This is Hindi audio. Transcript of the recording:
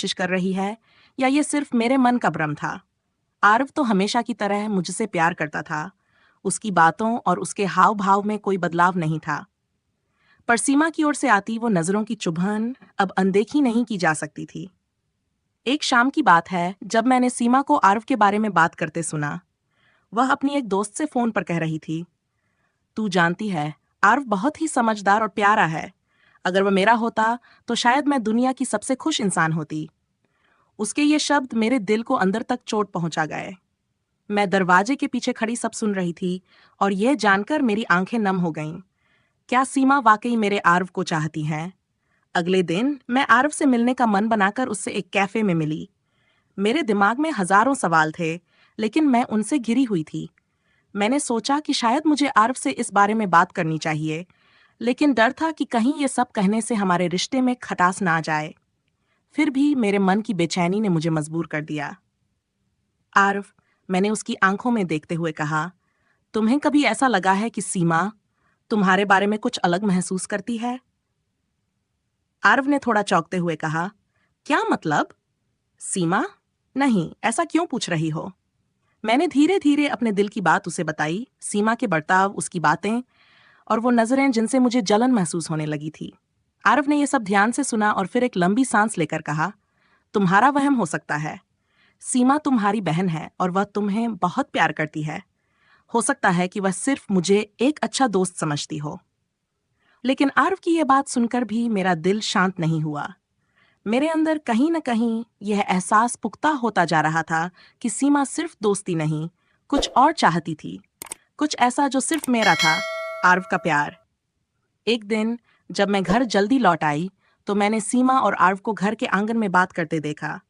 कोशिश कर रही है या ये सिर्फ मेरे मन का भ्रम था। आरव तो हमेशा की तरह मुझसे प्यार करता था। उसकी बातों और उसके हाव भाव में कोई बदलाव नहीं था। पर सीमा की ओर से आती वो नजरों की चुभन अब अनदेखी नहीं की जा सकती थी। एक शाम की बात है जब मैंने सीमा को आरव के बारे में बात करते सुना। वह अपनी एक दोस्त से फोन पर कह रही थी, तू जानती है, आरव बहुत ही समझदार और प्यारा है। अगर वह मेरा होता तो शायद मैं दुनिया की सबसे खुश इंसान होती। उसके ये शब्द मेरे दिल को अंदर तक चोट पहुंचा गए। मैं दरवाजे के पीछे खड़ी सब सुन रही थी और यह जानकर मेरी आंखें नम हो गईं। क्या सीमा वाकई मेरे आरव को चाहती हैं? अगले दिन मैं आरव से मिलने का मन बनाकर उससे एक कैफे में मिली। मेरे दिमाग में हजारों सवाल थे, लेकिन मैं उनसे घिरी हुई थी। मैंने सोचा कि शायद मुझे आरव से इस बारे में बात करनी चाहिए, लेकिन डर था कि कहीं ये सब कहने से हमारे रिश्ते में खटास ना आ जाए। फिर भी मेरे मन की बेचैनी ने मुझे मजबूर कर दिया। आरव, मैंने उसकी आंखों में देखते हुए कहा, तुम्हें कभी ऐसा लगा है कि सीमा तुम्हारे बारे में कुछ अलग महसूस करती है? आरव ने थोड़ा चौंकते हुए कहा, क्या मतलब? सीमा? नहीं, ऐसा क्यों पूछ रही हो? मैंने धीरे धीरे अपने दिल की बात उसे बताई, सीमा के बर्ताव, उसकी बातें और वो नजरें जिनसे मुझे जलन महसूस होने लगी थी। आरव ने यह सब ध्यान से सुना और फिर एक लंबी सांस लेकर कहा, तुम्हारा वहम हो सकता है। सीमा तुम्हारी बहन है और वह तुम्हें बहुत प्यार करती है। हो सकता है कि वह सिर्फ मुझे एक अच्छा दोस्त समझती हो। लेकिन आरव की यह बात सुनकर भी मेरा दिल शांत नहीं हुआ। मेरे अंदर कहीं न कहीं यह एहसास पुख्ता होता जा रहा था कि सीमा सिर्फ दोस्ती नहीं, कुछ और चाहती थी। कुछ ऐसा जो सिर्फ मेरा था, आरव का प्यार। एक दिन जब मैं घर जल्दी लौट आई, तो मैंने सीमा और आरव को घर के आंगन में बात करते देखा।